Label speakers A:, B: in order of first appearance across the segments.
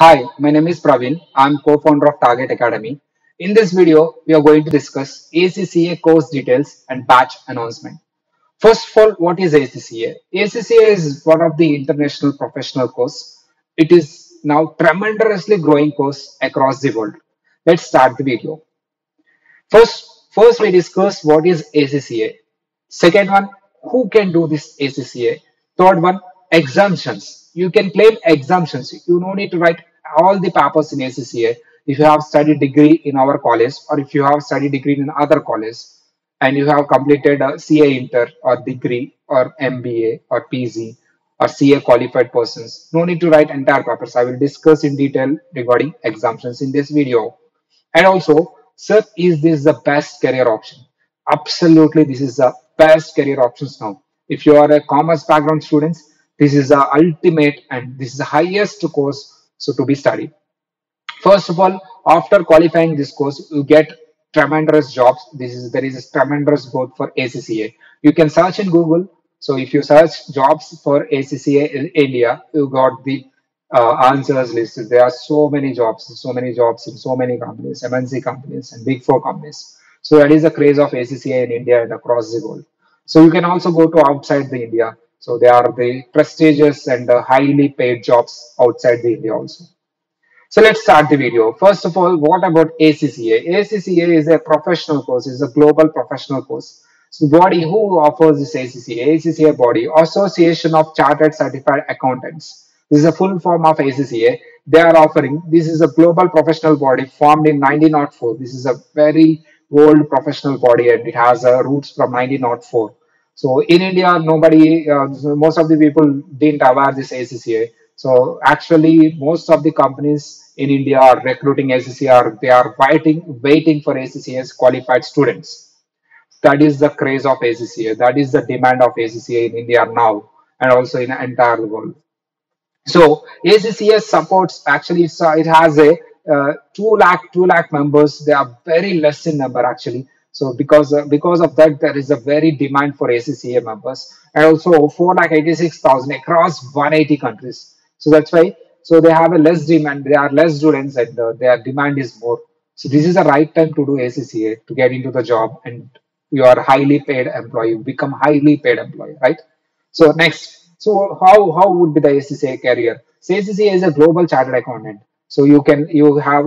A: Hi, my name is Praveen. I'm co-founder of Target Academy. In this video, we are going to discuss ACCA course details and batch announcement. First of all, what is ACCA? ACCA is one of the international professional course. It is now tremendously growing course across the world. Let's start the video. First we discuss what is ACCA. Second one, who can do this ACCA? Third one, exemptions. You can claim exemptions. You don't need to write all the papers in ACCA. If you have studied degree in our college or if you have studied degree in other college and you have completed a CA Inter or degree or MBA or PG or CA qualified persons, no need to write entire papers. I will discuss in detail regarding exemptions in this video. And also, sir, is this the best career option? Absolutely, this is the best career options now. If you are a commerce background students, this is the ultimate and this is the highest course so to be studied. First of all, after qualifying this course, you get tremendous jobs. There is a tremendous growth for ACCA. You can search in Google. So if you search jobs for ACCA in India, you got the answers listed. There are so many jobs in so many companies, MNC companies and Big Four companies. So that is the craze of ACCA in India and across the world. So you can also go to outside the India. So there are the prestigious and highly paid jobs outside the India also. So let's start the video. First of all, what about ACCA? ACCA is a professional course, is a global professional course. So the body who offers this ACCA? ACCA body, Association of Chartered Certified Accountants. This is a full form of ACCA. They are offering, this is a global professional body formed in 1904. This is a very old professional body and it has roots from 1904. So in India, most of the people didn't aware this ACCA. So actually, most of the companies in India are recruiting ACCA. They are waiting for ACCA's qualified students. That is the craze of ACCA. That is the demand of ACCA in India now, and also in the entire world. So ACCS supports actually it has a 2 lakh members. They are very less in number actually. So because of that, there is a very demand for ACCA members, and also 4,86,000 across 180 countries. So that's why they have a less demand. There are less students, and their demand is more. So this is the right time to do ACCA to get into the job, and you are highly paid employee. You become highly paid employee, right? So next, so how would be the ACCA career? So ACCA is a global chartered accountant. So you have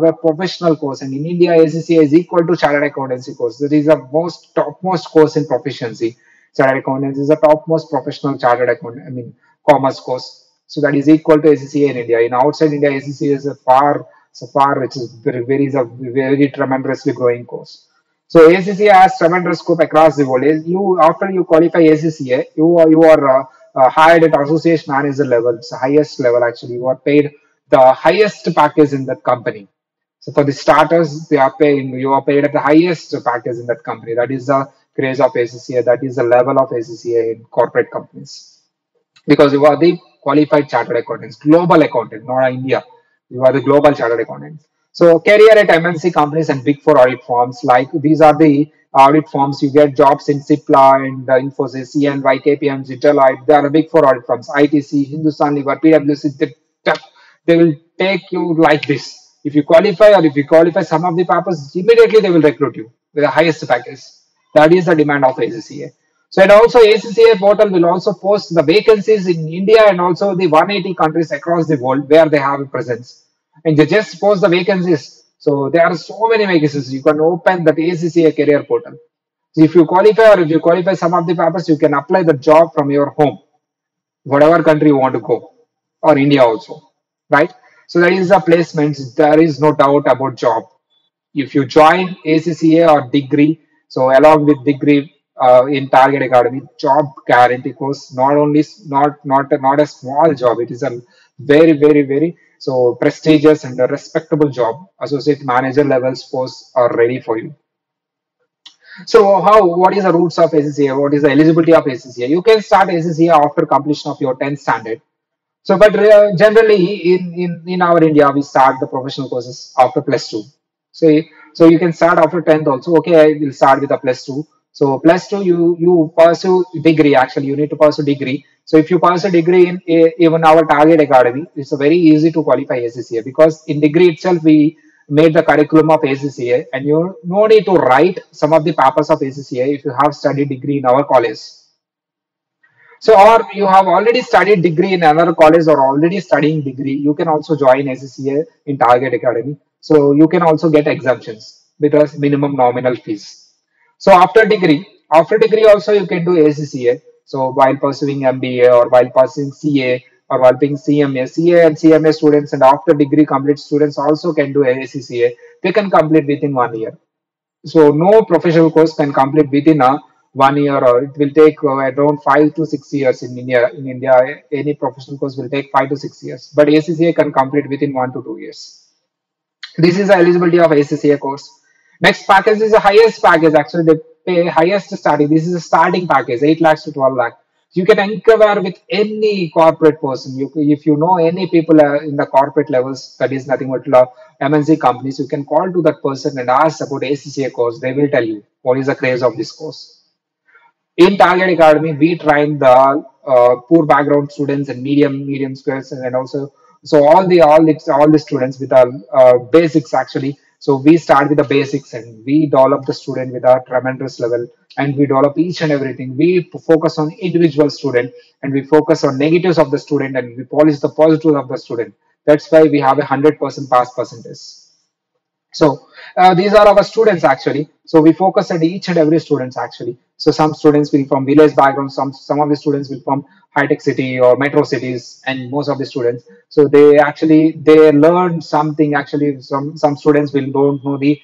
A: a professional course, and in India, ACCA is equal to chartered accountancy course. That is the most topmost course in proficiency. Chartered accountancy is the topmost professional chartered accountant. I mean commerce course. So that is equal to ACCA in India. In outside India, ACCA is which is very tremendously growing course. So ACCA has tremendous scope across the world. You after you qualify ACCA, you are hired at associate manager level. It's the highest level actually. You are paid the highest package in that company. So for the starters, you are paid at the highest package in that company. That is the craze of ACCA. That is the level of ACCA in corporate companies because you are the qualified chartered accountants, global accountant, not India. You are the global chartered accountant. So career at MNC companies and big four audit firms, like these are the audit firms. You get jobs in Cipla and Infosys, EY, KPMG, Deloitte. They are the big four audit firms. ITC, Hindustan Lever, PwC. They will take you like this. If you qualify or if you qualify some of the papers, immediately they will recruit you with the highest package. That is the demand of ACCA. So and also ACCA portal will also post the vacancies in India and also the 180 countries across the world where they have a presence. And they just post the vacancies. So there are so many vacancies. You can open that ACCA career portal. So if you qualify or if you qualify some of the papers, you can apply the job from your home, whatever country you want to go, or India also, right? So that is the placements. There is no doubt about job. If you join ACCA or degree, so along with degree in Target Academy, job guarantee course, not a small job. It is a very so prestigious and a respectable job. Associate manager levels posts are ready for you. So what is the roots of ACCA? What is the eligibility of ACCA? You can start ACCA after completion of your 10th standard. So, but generally in our India, we start the professional courses after plus two. So, so you can start after 10th also. Okay, I will start with a plus two. So plus two, you pursue degree. Actually, you need to pursue degree. So if you pass a degree in even our target academy, it's a very easy to qualify ACCA because in degree itself we made the curriculum of ACCA, and you no need to write some of the papers of ACCA if you have studied degree in our college. So, or you have already studied degree in another college or already studying degree, you can also join ACCA in Target Academy. So you can also get exemptions with a minimum nominal fees. So after degree also you can do ACCA. So while pursuing MBA or while pursuing CA or while being CMA, CA and CMA students and after degree complete students also can do ACCA. They can complete within 1 year. So no professional course can complete within a 1 year, or it will take around 5 to 6 years in India. In India, any professional course will take 5 to 6 years, but ACCA can complete within 1 to 2 years. This is the eligibility of ACCA course. Next package is the highest package. Actually, they pay highest starting. This is a starting package, 8 lakhs to 12 lakh. You can inquire with any corporate person. If you know any people in the corporate levels, that is nothing but MNC companies, you can call to that person and ask about ACCA course. They will tell you what is the craze of this course. In Target Academy, we train the poor background students and medium skills, and also so all the students with our basics actually. So we start with the basics and we develop the student with a tremendous level, and we develop each and everything. We focus on individual student, and we focus on negatives of the student, and we polish the positives of the student. That's why we have 100% pass percentage. So these are our students actually. So we focus on each and every students actually. So some students will from village background, some of the students will from high tech city or metro cities, and most of the students. So they learn something actually. Some students will don't know the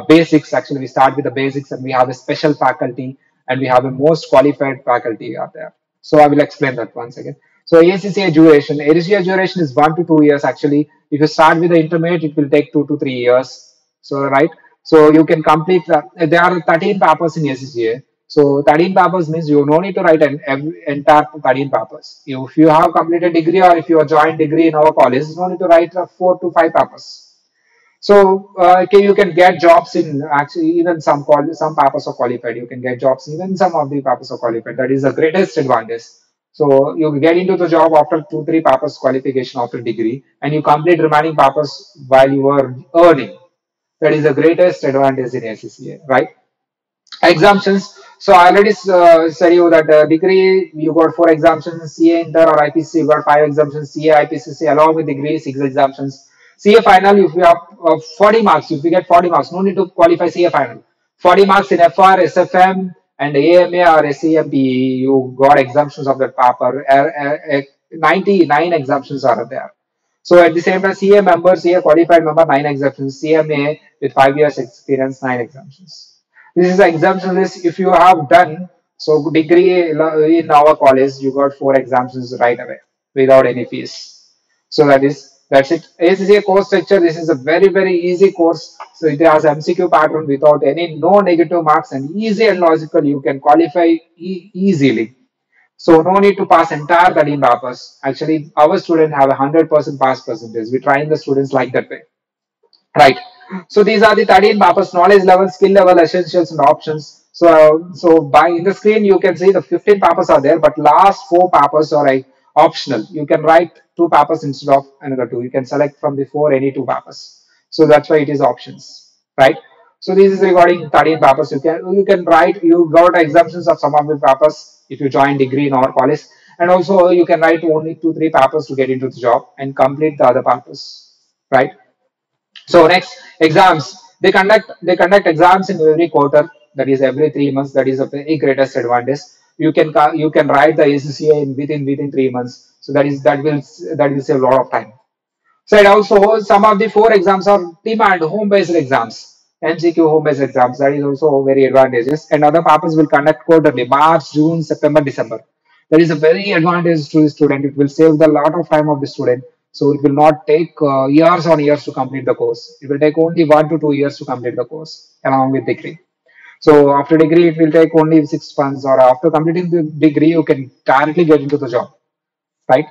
A: basics. Actually, we start with the basics, and we have a special faculty, and we have a most qualified faculty out there. So I will explain that once again. So ACCA duration is 1 to 2 years actually. If you start with the intermediate, it will take 2 to 3 years. So right, so you can complete. There are 13 papers in SCCA. So 13 papers means you no need to write entire 13 papers. If you have completed degree or if you have joined degree in our college, you no need to write 4 to 5 papers. So okay, you can get jobs in actually even some papers are qualified. You can get jobs even some of the papers are qualified. That is the greatest advantage. So you get into the job after 2 3 papers qualification after degree, and you complete remaining papers while you are earning. That is the greatest advantage in ACCA, right? Exemptions. So I already said you that degree you got 4 exemptions. CA Inter or IPC you got 5 exemptions. CA IPCC along with degree 6 exemptions. CA final if you have 40 marks, if you get 40 marks, no need to qualify CA final. 40 marks in FR, SFM, and AMA or SEMP, you got exemptions of that paper. 99 exemptions are there. So at the same time, CA member, CA qualified member, 9 exemptions. CMA with 5 years experience, 9 exemptions. This is the exemption list. If you have done so degree in our college, you got 4 exemptions right away without any fees. So that's it. ACCA course structure. This is a very easy course. So it has MCQ pattern without any no negative marks and easy and logical. You can qualify easily. So no need to pass entire 13 papers. Actually, our students have 100% pass percentage. We train the students like that way. Right. So these are the 13 papers: knowledge level, skill level, essentials, and options. So by in the screen you can see the 15 papers are there, but last 4 papers are like optional. You can write 2 papers instead of another 2. You can select from the 4 any 2 papers. So that's why it is options, right? So this is regarding 13 papers. You can write. You got exemptions of some of the papers if you join degree in our college, and also you can write only 2 3 papers to get into the job and complete the other papers, right? So next, exams. They conduct exams in every quarter. That is every 3 months. That is a very greatest advantage. You can write the ACCA in within 3 months. So that will save a lot of time. So and also some of the 4 exams are demand home-based exams, MCQ home-based exams. That is also very advantageous. And other papers will conduct quarterly, March, June, September, December. That is a very advantage to the student. It will save the lot of time of the student. So it will not take years on years to complete the course. It will take only 1 to 2 years to complete the course along with degree. So after degree, it will take only 6 months, or after completing the degree, you can directly get into the job, right?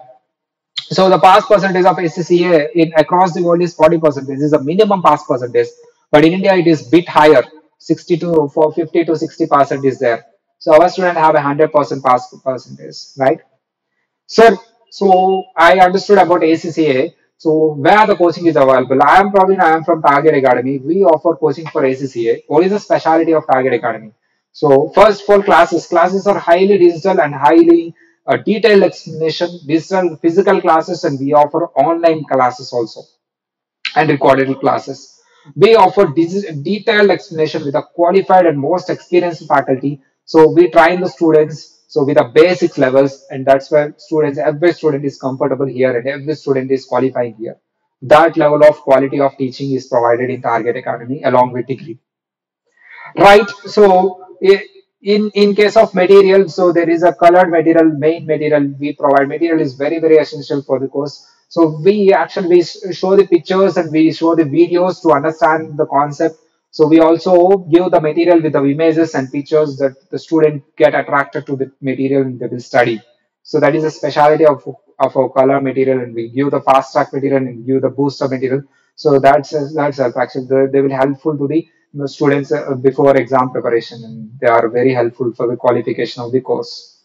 A: So the pass percentage of SCCA in across the world is 40%. This is the minimum pass percentage, but in India it is bit higher, 60 to for 50 to 60% is there. So our students have 100% pass percentage, right? Sir, so I understood about ACCA. So where the coaching is available? I am Praveen. I am from Target Academy. We offer coaching for ACCA. What is the specialty of Target Academy? So first for classes, classes are highly digital and highly detailed explanation, digital physical classes, and we offer online classes also and recorded classes. We offer detailed explanation with a qualified and most experienced faculty. So we train the students so with the basic levels, and that's where students, every student is comfortable here, and every student is qualifying here. That level of quality of teaching is provided in Target Academy along with degree. Right. So in case of material, so there is a colored material, main material we provide. Material is very essential for the course. So we actually show the pictures and we show the videos to understand the concept. So we also give the material with the images and pictures that the student get attracted to the material and they will study. So that is a specialty of our color material, and we give the fast track material and give the booster material. So that's actually they will helpful to the students before exam preparation, and they are very helpful for the qualification of the course.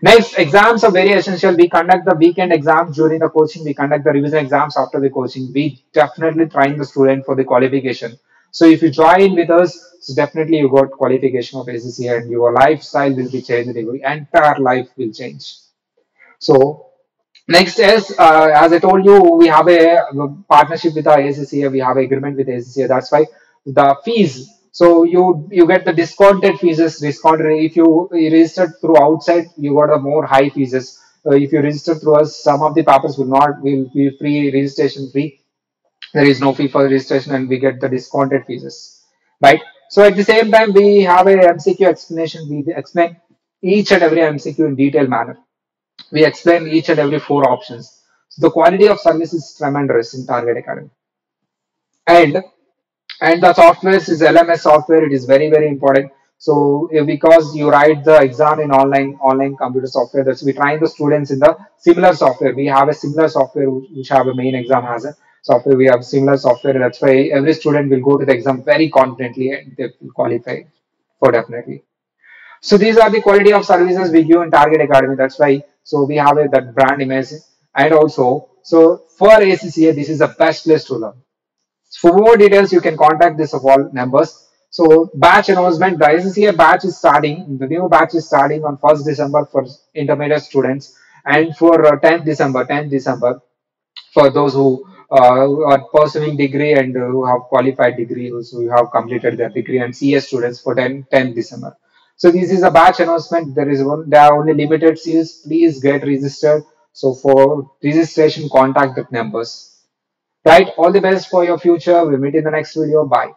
A: Next, exams are very essential. We conduct the weekend exams during the coaching. We conduct the revision exams after the coaching. We definitely train the student for the qualification. So if you join with us, so definitely you got qualification of ACC and your lifestyle will be changed. Your entire life will change. So next is, as I told you, we have a partnership with the ACCA. We have agreement with ACCA. That's why the fees. So you get the discounted fees. Discounted if you registered through outside, you got the more high fees. If you register through us, some of the papers will be free registration fee. There is no fee for registration, and we get the discounted fees. Right. So at the same time, we have a MCQ explanation. We explain each and every MCQ in detailed manner. We explain each and every four options. So the quality of service is tremendous in Target Academy. And the software is LMS software. It is very important. So because you write the exam in online computer software, that's we train the students in the similar software. We have a similar software which have a main exam has a software. We have similar software. That's why every student will go to the exam very confidently and they will qualify for definitely. So these are the quality of services we give in Target Academy. That's why so we have that brand image, and also so for ACCA this is the best place to learn. For more details you can contact this of all numbers. So batch announcement, the ACCA batch is starting. The new batch is starting on 1st December for intermediate students, and for 10th December for those who are pursuing degree and who have qualified degree, who have completed their degree, and CS students for 10th December. So this is a batch announcement. There are only limited seats. Please get registered. So for registration, contact the numbers. Right. All the best for your future. We'll meet in the next video. Bye.